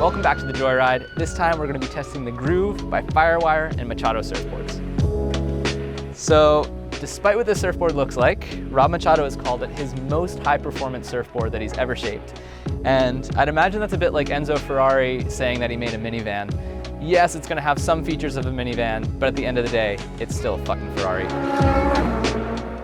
Welcome back to the Joyride. This time we're going to be testing the Groove by Firewire and Machado surfboards. So, despite what this surfboard looks like, Rob Machado has called it his most high-performance surfboard that he's ever shaped. And I'd imagine that's a bit like Enzo Ferrari saying that he made a minivan. Yes, it's going to have some features of a minivan, but at the end of the day, it's still a fucking Ferrari.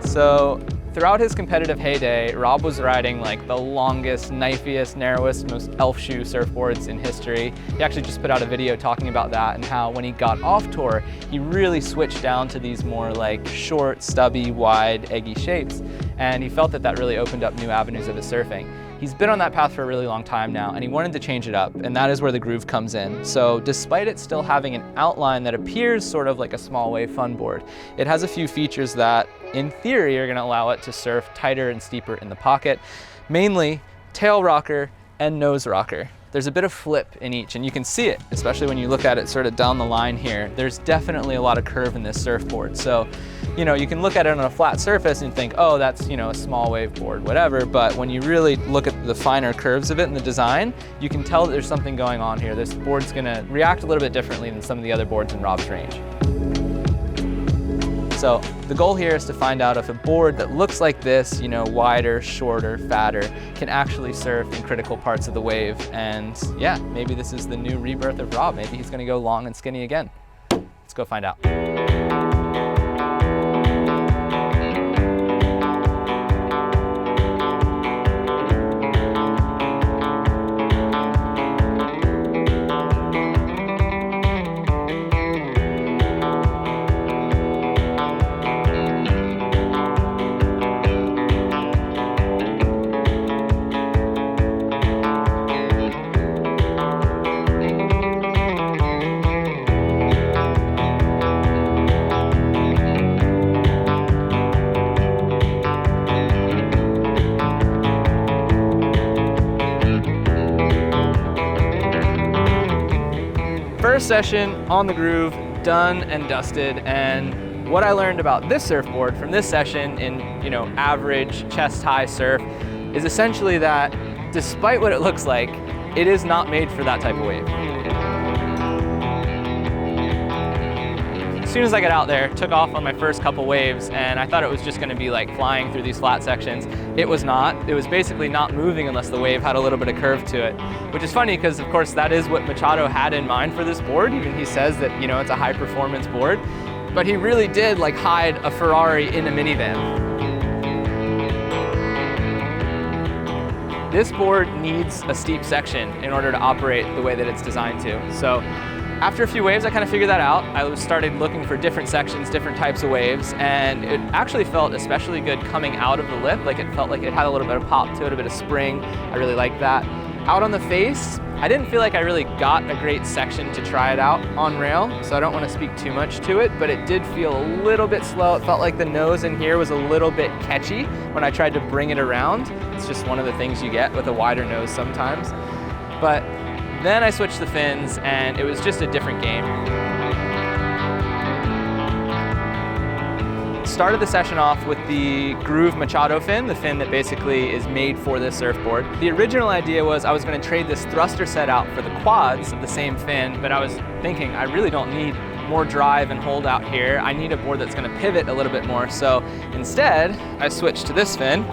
So, throughout his competitive heyday, Rob was riding like the longest, knifiest, narrowest, most elf shoe surfboards in history. He actually just put out a video talking about that and how when he got off tour, he really switched down to these more like short, stubby, wide, eggy shapes. And he felt that that really opened up new avenues of his surfing. He's been on that path for a really long time now, and he wanted to change it up, and that is where the Groove comes in. So despite it still having an outline that appears sort of like a small wave fun board, it has a few features that, in theory, are gonna allow it to surf tighter and steeper in the pocket, mainly tail rocker and nose rocker. There's a bit of flip in each, and you can see it, especially when you look at it sort of down the line here. There's definitely a lot of curve in this surfboard. So, you know, you can look at it on a flat surface and think, oh, that's, you know, a small wave board, whatever. But when you really look at the finer curves of it in the design, you can tell that there's something going on here. This board's gonna react a little bit differently than some of the other boards in Rob's range. So the goal here is to find out if a board that looks like this, you know, wider, shorter, fatter, can actually surf in critical parts of the wave. And yeah, maybe this is the new rebirth of Rob. Maybe he's gonna go long and skinny again. Let's go find out. First session on the Groove, done and dusted, and what I learned about this surfboard from this session in, you know, average chest-high surf is essentially that despite what it looks like, it is not made for that type of wave. As soon as I got out there, took off on my first couple waves, and I thought it was just gonna be like flying through these flat sections. It was not. It was basically not moving unless the wave had a little bit of curve to it, which is funny because of course that is what Machado had in mind for this board. Even he says that, you know, it's a high performance board, but he really did like hide a Ferrari in a minivan. This board needs a steep section in order to operate the way that it's designed to. So after a few waves, I kind of figured that out. I started looking for different sections, different types of waves, and it actually felt especially good coming out of the lip. Like it felt like it had a little bit of pop to it, a bit of spring. I really liked that. Out on the face, I didn't feel like I really got a great section to try it out on rail, so I don't want to speak too much to it, but it did feel a little bit slow. It felt like the nose in here was a little bit catchy when I tried to bring it around. It's just one of the things you get with a wider nose sometimes. But then I switched the fins, and it was just a different game. Started the session off with the Groove Machado fin, the fin that basically is made for this surfboard. The original idea was I was going to trade this thruster set out for the quads of the same fin, but I was thinking I really don't need more drive and hold out here. I need a board that's going to pivot a little bit more. So instead, I switched to this fin,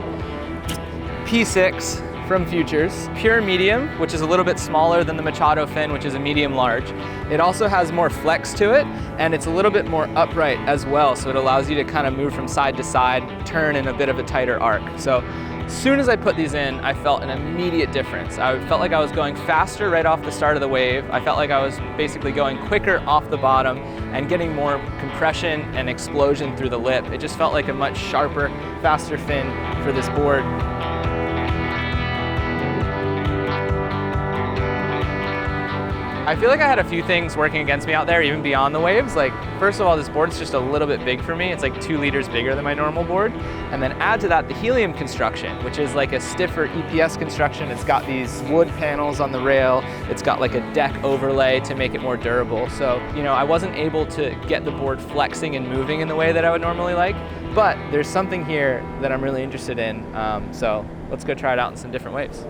P6. From Futures, pure medium, which is a little bit smaller than the Machado fin, which is a medium large. It also has more flex to it, and it's a little bit more upright as well, so it allows you to kind of move from side to side, turn in a bit of a tighter arc. So as soon as I put these in, I felt an immediate difference. I felt like I was going faster right off the start of the wave. I felt like I was basically going quicker off the bottom and getting more compression and explosion through the lip. It just felt like a much sharper, faster fin for this board. I feel like I had a few things working against me out there, even beyond the waves. Like, first of all, this board's just a little bit big for me. It's like 2 liters bigger than my normal board. And then add to that the helium construction, which is like a stiffer EPS construction. It's got these wood panels on the rail. It's got like a deck overlay to make it more durable. So, you know, I wasn't able to get the board flexing and moving in the way that I would normally like, but there's something here that I'm really interested in. So let's go try it out in some different waves.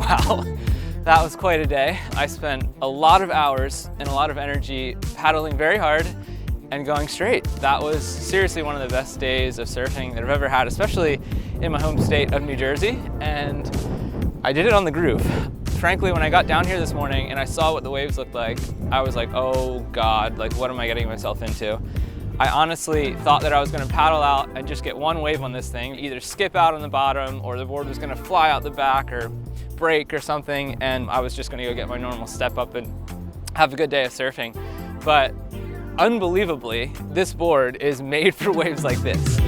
Wow, that was quite a day. I spent a lot of hours and a lot of energy paddling very hard and going straight. That was seriously one of the best days of surfing that I've ever had, especially in my home state of New Jersey, and I did it on the Groove. Frankly, when I got down here this morning and I saw what the waves looked like, I was like, oh God, like what am I getting myself into? I honestly thought that I was gonna paddle out and just get one wave on this thing, either skip out on the bottom or the board was gonna fly out the back or break or something, and I was just gonna go get my normal step up and have a good day of surfing. But unbelievably, this board is made for waves like this.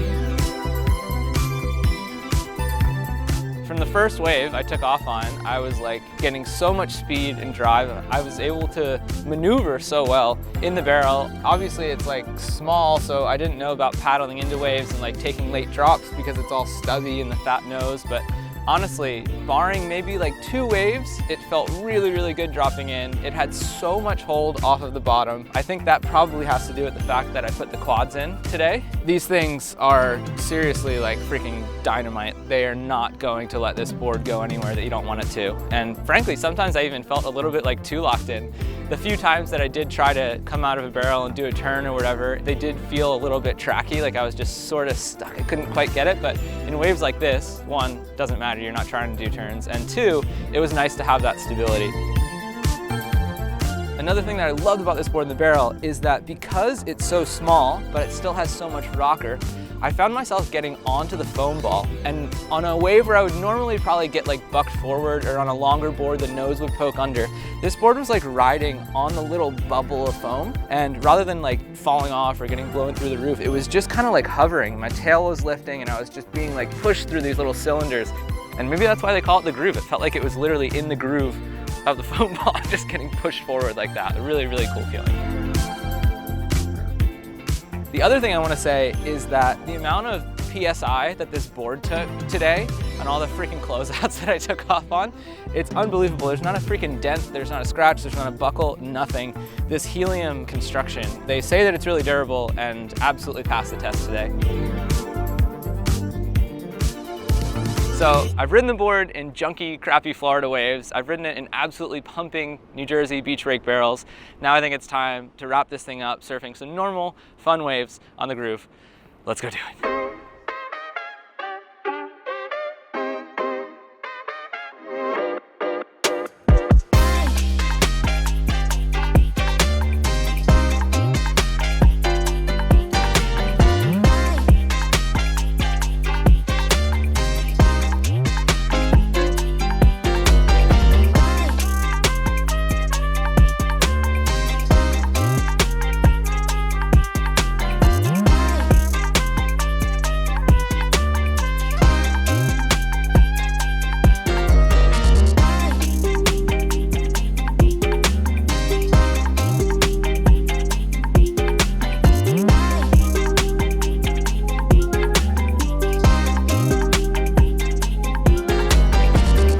From the first wave I took off on, I was like getting so much speed and drive. I was able to maneuver so well in the barrel. Obviously it's like small, so I didn't know about paddling into waves and like taking late drops because it's all stubby in the fat nose, but honestly, barring maybe like 2 waves, it felt really, really good dropping in. It had so much hold off of the bottom. I think that probably has to do with the fact that I put the quads in today. These things are seriously like freaking dynamite. They are not going to let this board go anywhere that you don't want it to. And frankly, sometimes I even felt a little bit like too locked in. The few times that I did try to come out of a barrel and do a turn or whatever, they did feel a little bit tracky, like I was just sort of stuck. I couldn't quite get it, but in waves like this, 1, doesn't matter, you're not trying to do turns, and 2, it was nice to have that stability. Another thing that I loved about this board in the barrel is that because it's so small, but it still has so much rocker, I found myself getting onto the foam ball, and on a wave where I would normally probably get like bucked forward, or on a longer board the nose would poke under, this board was like riding on the little bubble of foam, and rather than like falling off or getting blown through the roof, it was just kind of like hovering. My tail was lifting and I was just being like pushed through these little cylinders, and maybe that's why they call it the groove. It felt like it was literally in the groove of the foam ball, just getting pushed forward like that. A really, really cool feeling. The other thing I want to say is that the amount of PSI that this board took today and all the freaking closeouts that I took off on, it's unbelievable. There's not a freaking dent, there's not a scratch, there's not a buckle, nothing. This helium construction, they say that it's really durable and absolutely passed the test today. So I've ridden the board in junky, crappy Florida waves. I've ridden it in absolutely pumping New Jersey beach rake barrels. Now I think it's time to wrap this thing up, surfing some normal, fun waves on the Groove. Let's go do it.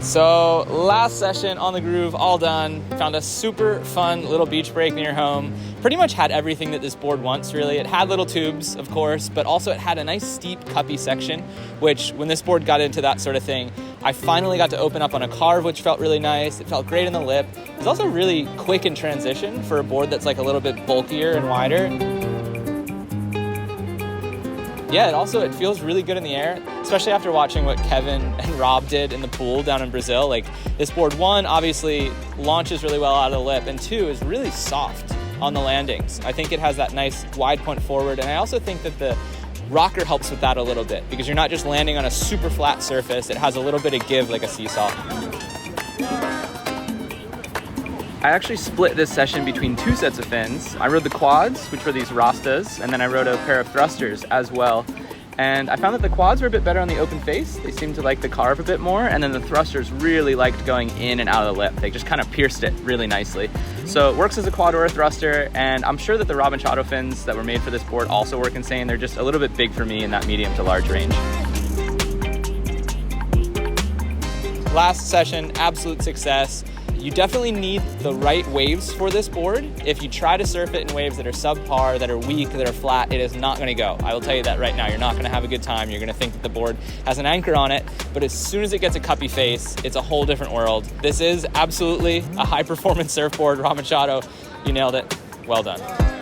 So last session on the Groove, all done. Found a super fun little beach break near home. Pretty much had everything that this board wants, really. It had little tubes, of course, but also it had a nice steep cuppy section, which when this board got into that sort of thing, I finally got to open up on a carve, which felt really nice. It felt great in the lip. It was also really quick in transition for a board that's like a little bit bulkier and wider. Yeah, it feels really good in the air, especially after watching what Kevin and Rob did in the pool down in Brazil. Like, this board, 1, obviously launches really well out of the lip, and 2, is really soft on the landings. I think it has that nice wide point forward, and I also think that the rocker helps with that a little bit because you're not just landing on a super flat surface. It has a little bit of give like a seesaw. I actually split this session between 2 sets of fins. I rode the quads, which were these Rastas, and then I rode a pair of thrusters as well. And I found that the quads were a bit better on the open face. They seemed to like the carve a bit more, and then the thrusters really liked going in and out of the lip. They just kind of pierced it really nicely. So it works as a quad or a thruster, and I'm sure that the Machado fins that were made for this board also work insane. They're just a little bit big for me in that medium to large range. Last session, absolute success. You definitely need the right waves for this board. If you try to surf it in waves that are subpar, that are weak, that are flat, it is not gonna go. I will tell you that right now. You're not gonna have a good time. You're gonna think that the board has an anchor on it, but as soon as it gets a cuppy face, it's a whole different world. This is absolutely a high performance surfboard. Machado, you nailed it. Well done.